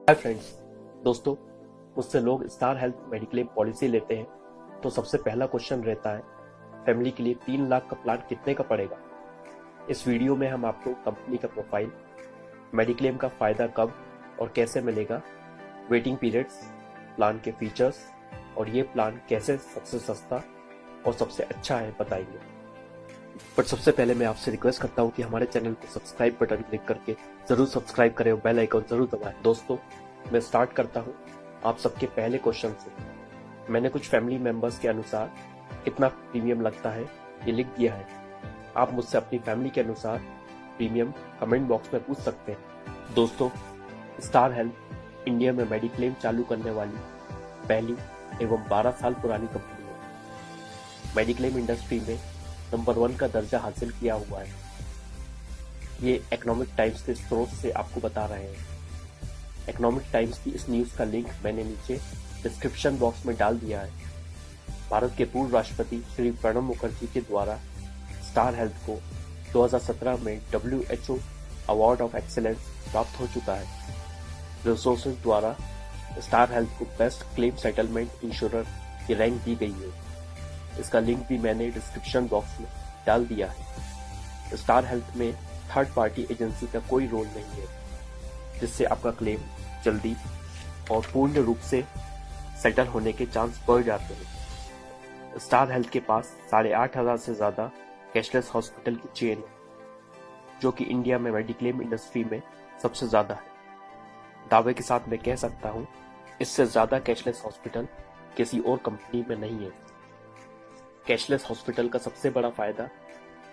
Hi friends, दोस्तों, मुझसे लोग स्टार हेल्थ मेडिक्लेम पॉलिसी लेते हैं तो सबसे पहला क्वेश्चन रहता है, फैमिली के लिए 3 लाख का प्लान कितने का पड़ेगा। इस वीडियो में हम आपको कंपनी का प्रोफाइल, मेडिक्लेम का फायदा कब और कैसे मिलेगा, वेटिंग पीरियड्स, प्लान के फीचर्स और ये प्लान कैसे सबसे सस्ता और सबसे अच्छा है बताएंगे। पर सबसे पहले मैं आपसे रिक्वेस्ट करता हूँ कि हमारे चैनल को सब्सक्राइब बटन क्लिक करके जरूर सब्सक्राइब करें और बेल आइकन जरूर दबाएं। दोस्तों, मैं स्टार्ट करता हूँ आप सबके पहले क्वेश्चन से। मैंने कुछ फैमिली मेंबर्स के अनुसार कितना प्रीमियम लगता है ये लिख दिया है। आप मुझसे अपनी फैमिली के अनुसार प्रीमियम कमेंट बॉक्स में पूछ सकते हैं। दोस्तों, स्टार हेल्थ इंडिया में मेडिक्लेम चालू करने वाली पहली एवं 12 साल पुरानी कंपनी है। मेडिक्लेम इंडस्ट्री में नंबर 1 का दर्जा हासिल किया हुआ है। ये इकोनॉमिक टाइम्स के स्रोत से आपको बता रहे हैं। इकोनॉमिक टाइम्स की इस न्यूज का लिंक मैंने नीचे डिस्क्रिप्शन बॉक्स में डाल दिया है। भारत के पूर्व राष्ट्रपति श्री प्रणब मुखर्जी के द्वारा स्टार हेल्थ को 2017 में WHO अवार्ड ऑफ एक्सीलेंस प्राप्त हो चुका है। रिसोर्सेज द्वारा स्टार हेल्थ को बेस्ट क्लेम सेटलमेंट इंश्योरर की रैंक दी गई है। इसका लिंक भी मैंने डिस्क्रिप्शन बॉक्स में डाल दिया है। स्टार हेल्थ में थर्ड पार्टी एजेंसी का कोई रोल नहीं है, जिससे आपका क्लेम जल्दी और पूर्ण रूप से सेटल होने के चांस बढ़ जाते हैं। स्टार हेल्थ के पास 8,500 से ज्यादा कैशलेस हॉस्पिटल की चेन है, जो कि इंडिया में मेडिक्लेम इंडस्ट्री में सबसे ज्यादा है। दावे के साथ मैं कह सकता हूँ, इससे ज्यादा कैशलेस हॉस्पिटल किसी और कंपनी में नहीं है। कैशलेस हॉस्पिटल का सबसे बड़ा फायदा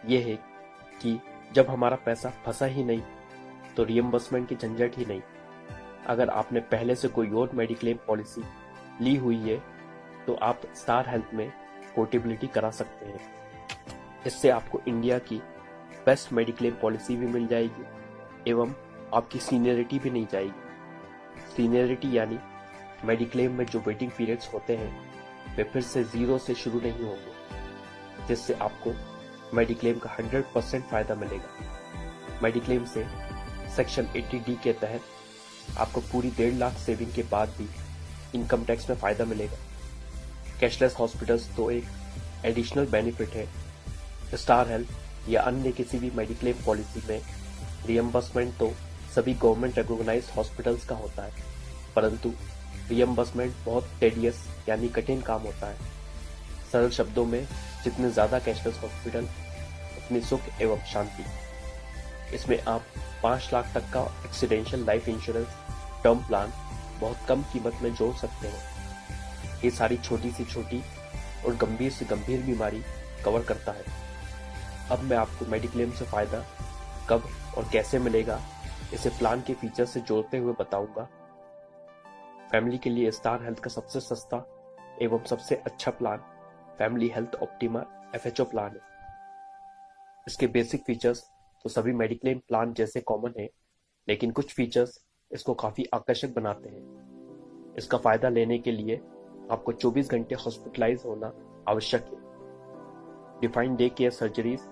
यह है कि जब हमारा पैसा फंसा ही नहीं तो रिएम्बर्समेंट की झंझट ही नहीं। अगर आपने पहले से कोई और मेडिक्लेम पॉलिसी ली हुई है तो आप स्टार हेल्थ में पोर्टेबिलिटी करा सकते हैं। इससे आपको इंडिया की बेस्ट मेडिक्लेम पॉलिसी भी मिल जाएगी एवं आपकी सीनियरिटी भी नहीं जाएगी। सीनियरिटी यानी मेडिक्लेम में जो वेटिंग पीरियड्स होते हैं वे फिर से 0 से शुरू नहीं होंगे, जिससे आपको मेडिक्लेम का 100% फायदा मिलेगा। मेडिक्लेम से सेक्शन 80D के तहत आपको पूरी 1.5 लाख सेविंग के बाद भी इनकम टैक्स में फायदा मिलेगा। कैशलेस हॉस्पिटल्स तो एक एडिशनल बेनिफिट है। स्टार हेल्थ या अन्य किसी भी मेडिक्लेम पॉलिसी में रिएम्बर्समेंट तो सभी गवर्नमेंट रिकॉग्नाइज्ड हॉस्पिटल्स का होता है, परंतु रिएम्बर्समेंट बहुत टेडियस यानी कठिन काम होता है। सरल शब्दों में, जितने ज्यादा कैशलेस हॉस्पिटल उतनी सुख एवं शांति। इसमें आप 5 लाख तक का accidental life insurance term plan बहुत कम कीमत में जोड़ सकते हैं। ये सारी छोटी से छोटी और गंभीर से गंभीर बीमारी कवर करता है। अब मैं आपको मेडिक्लेम से फायदा कब और कैसे मिलेगा इसे प्लान के फीचर से जोड़ते हुए बताऊंगा। फैमिली के लिए स्टार हेल्थ का सबसे सस्ता एवं सबसे अच्छा plan family health optima FHO plan है। इसके बेसिक फीचर्स तो सभी मेडिक्लेम प्लान जैसे कॉमन है, लेकिन कुछ फीचर्स इसको काफी आकर्षक बनाते हैं। इसका फायदा लेने के लिए आपको 24 घंटे हॉस्पिटलाइज होना आवश्यक है। डिफाइंड डे केयर सर्जरीज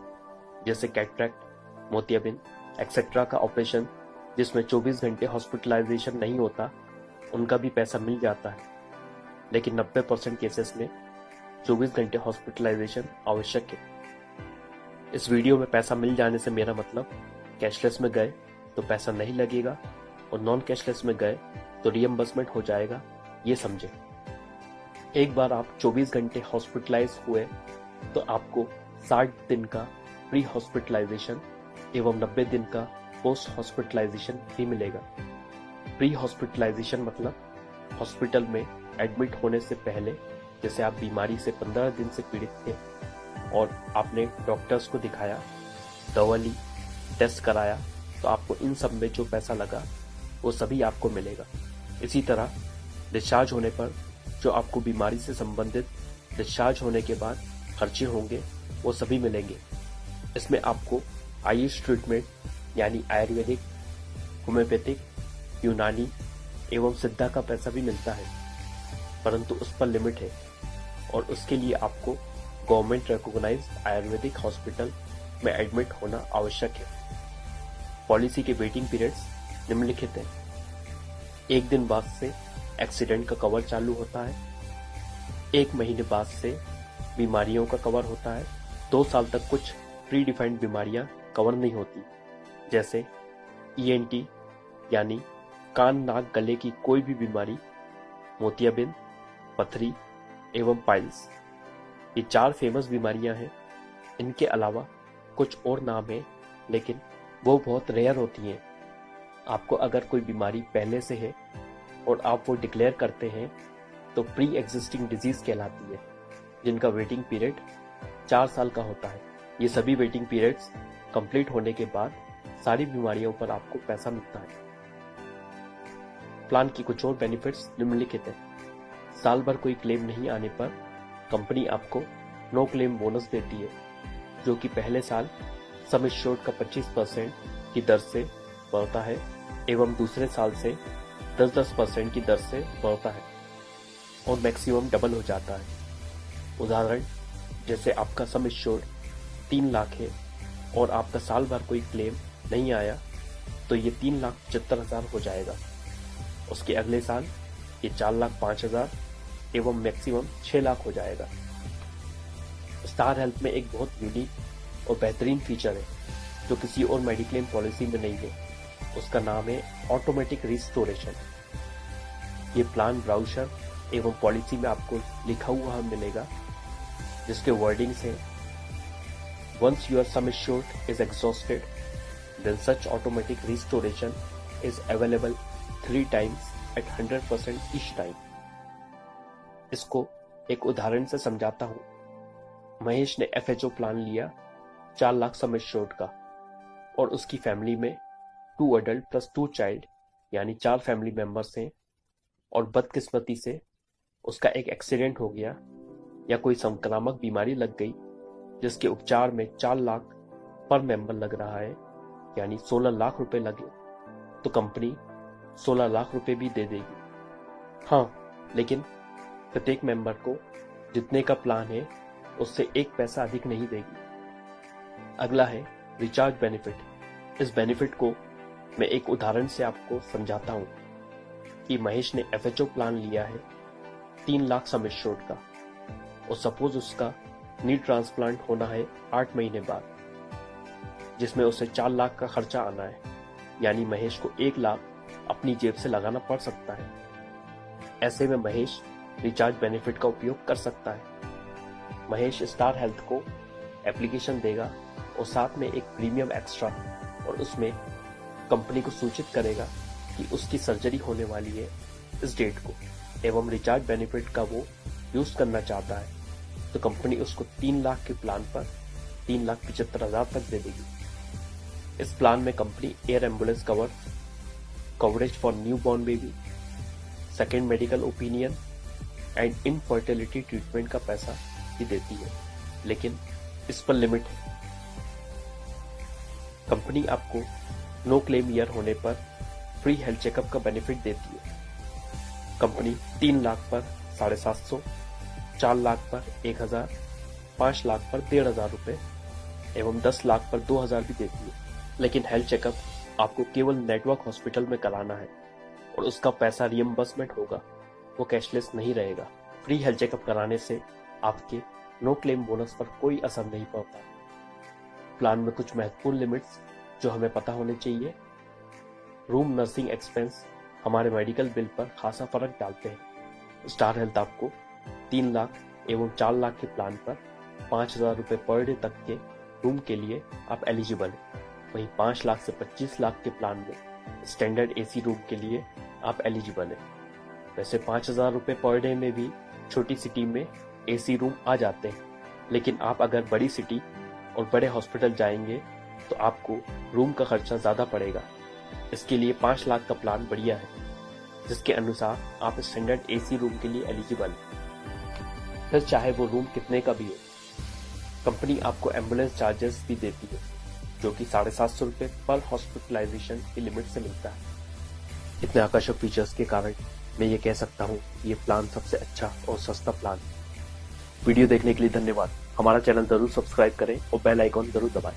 जैसे कैटरेक्ट, मोतियाबिंद एक्सेट्रा का ऑपरेशन जिसमें 24 घंटे हॉस्पिटलाइजेशन नहीं होता, उनका भी पैसा मिल जाता है, लेकिन 90% केसेस में 24 घंटे हॉस्पिटलाइजेशन आवश्यक है। इस वीडियो में पैसा मिल जाने से मेरा मतलब कैशलेस में गए तो पैसा नहीं लगेगा और नॉन कैशलेस में गए तो रिएम्बर्समेंट हो जाएगा, ये समझे। एक बार आप 24 घंटे हॉस्पिटलाइज हुए तो आपको 60 दिन का प्री हॉस्पिटलाइजेशन एवं 90 दिन का पोस्ट हॉस्पिटलाइजेशन भी मिलेगा। प्री हॉस्पिटलाइजेशन मतलब हॉस्पिटल में एडमिट होने से पहले, जैसे आप बीमारी से 15 दिन से पीड़ित थे और आपने डॉक्टर्स को दिखाया, दवा ली, टेस्ट कराया, तो आपको इन सब में जो पैसा लगा वो सभी आपको मिलेगा। इसी तरह डिस्चार्ज होने पर जो आपको बीमारी से संबंधित डिस्चार्ज होने के बाद खर्चे होंगे वो सभी मिलेंगे। इसमें आपको आयुष ट्रीटमेंट यानी आयुर्वेदिक, होम्योपैथिक, यूनानी एवं सिद्धा का पैसा भी मिलता है, परंतु उस पर लिमिट है और उसके लिए आपको गवर्नमेंट रिकॉग्नाइज्ड आयुर्वेदिक हॉस्पिटल में एडमिट होना आवश्यक है। पॉलिसी के वेटिंग पीरियड्स निम्नलिखित हैं। 1 दिन बाद से एक्सीडेंट का कवर चालू होता है, 1 महीने बाद से बीमारियों का कवर होता है, 2 साल तक कुछ प्री डिफाइंड बीमारियां कवर नहीं होती, जैसे ENT यानी कान नाक गले की कोई भी बीमारी, मोतियाबिंद, पथरी एवं पाइल्स। ये 4 फेमस बीमारियां हैं। इनके अलावा कुछ और नाम है, लेकिन वो बहुत रेयर होती हैं। आपको अगर कोई बीमारी पहले से है और आप वो डिक्लेयर करते हैं तो प्री एग्जिस्टिंग डिजीज कहलाती है, जिनका वेटिंग पीरियड 4 साल का होता है। ये सभी वेटिंग पीरियड्स कंप्लीट होने के बाद सारी बीमारियों पर आपको पैसा मिलता है। प्लान की कुछ और बेनिफिट्स निम्नलिखित हैं। साल भर कोई क्लेम नहीं आने पर कंपनी आपको नो क्लेम बोनस देती है, जो कि पहले साल सम एश्योर्ड का 25% की दर से बढ़ता है एवं दूसरे साल से 10% की दर से बढ़ता है और मैक्सिमम डबल हो जाता है। उदाहरण, जैसे आपका सम एश्योर्ड 3 लाख है और आपका साल भर कोई क्लेम नहीं आया तो ये 3,75,000 हो जाएगा। उसके अगले साल ये 4,05,000 एवं मैक्सिमम 6 लाख हो जाएगा। स्टार हेल्थ में एक बहुत यूनिक और बेहतरीन फीचर है जो किसी और मेडिक्लेम पॉलिसी में नहीं है। उसका नाम है ऑटोमेटिक रिस्टोरेशन। ये प्लान ब्राउज़र एवं पॉलिसी में आपको लिखा हुआ मिलेगा, जिसके वर्डिंग्स हैं, once your sum assured is exhausted then such automatic restoration is available 3 times at 100% each time. इसको एक उदाहरण से समझाता हूं। महेश ने FHO प्लान लिया 4 लाख सम एश्योर्ड का और उसकी फैमिली में 2 adult plus 2 child यानी 4 फैमिली मेंबर्स हैं, और बदकिस्मती से उसका एक एक्सीडेंट हो गया या कोई संक्रामक बीमारी लग गई जिसके उपचार में 4 लाख पर मेंबर लग रहा है, यानी 16 लाख रुपए लगे, तो कंपनी 16 लाख रुपए भी दे देगी। हाँ, लेकिन प्रत्येक मेंबर को जितने का प्लान है उससे 1 पैसा अधिक नहीं देगी। अगला है रिचार्ज बेनिफिट। इस बेनिफिट को मैं एक उदाहरण से आपको समझाता हूं कि महेश ने FHO प्लान लिया है 3 लाख सम एश्योर्ड का, और सपोज उसका नी ट्रांसप्लांट होना है 8 महीने बाद, जिसमें उसे 4 लाख का खर्चा आना है, यानी महेश को 1 लाख अपनी जेब से लगाना पड़ सकता है। ऐसे में महेश रिचार्ज बेनिफिट का उपयोग कर सकता है। महेश स्टार हेल्थ को एप्लीकेशन देगा और साथ में एक प्रीमियम एक्स्ट्रा, और उसमें कंपनी को सूचित करेगा कि उसकी सर्जरी होने वाली है इस डेट को एवं रिचार्ज बेनिफिट का वो यूज करना चाहता है, तो कंपनी उसको 3 लाख के प्लान पर 3,75,000 तक दे देगी। इस प्लान में company air ambulance coverage for new born baby, second medical opinion and infertility treatment का पैसा भी देती है, लेकिन इस पर लिमिट है। कंपनी आपको नो क्लेम ईयर होने पर फ्री हेल्थ चेकअप का बेनिफिट देती है। कंपनी 3 लाख पर 750, 4 लाख पर 1,000, 5 लाख पर 1,500 रुपए एवं 10 लाख पर 2,000 भी देती है। लेकिन हेल्थ चेकअप आपको केवल नेटवर्क हॉस्पिटल में कराना है और उसका पैसा रियम्बर्समेंट होगा, वो कैशलेस नहीं रहेगा। फ्री हेल्थ चेकअप कराने से आपके नो क्लेम बोनस पर कोई असर नहीं पड़ता। प्लान में कुछ महत्वपूर्ण लिमिट्स जो हमें पता होने चाहिए। रूम नर्सिंग एक्सपेंस हमारे मेडिकल बिल पर खासा फर्क डालते हैं। स्टार हेल्थ आपको 3 लाख एवं 4 लाख के प्लान पर 5,000 रुपए पर डे तक के रूम के लिए आप एलिजिबल हैं। वहीं 5 लाख से 25 लाख के प्लान में स्टैंडर्ड AC रूम के लिए आप एलिजिबल हैं। वैसे 5,000 रुपए पर डे में भी छोटी सिटी में AC रूम आ जाते हैं, लेकिन आप अगर बड़ी सिटी और बड़े हॉस्पिटल जाएंगे तो आपको रूम का खर्चा ज़्यादा पड़ेगा। इसके लिए 5 लाख का प्लान बढ़िया है, जिसके अनुसार आप स्टैंडर्ड AC रूम के लिए एलिजिबल हैं। फिर चाहे वो रूम कितने का भी हो, कंपनी आपको एम्बुलेंस चार्जेस भी देती है, जो कि 750 रुपये पर हॉस्पिटलाइजेशन की लिमिट से मिलता है। इतने आकर्षक फीचर्स के कारण मैं ये कह सकता हूँ कि ये प्लान सबसे अच्छा और सस्ता प्लान है। वीडियो देखने के लिए धन्यवाद। हमारा चैनल जरूर सब्सक्राइब करें और बेल आइकॉन जरूर दबाएं।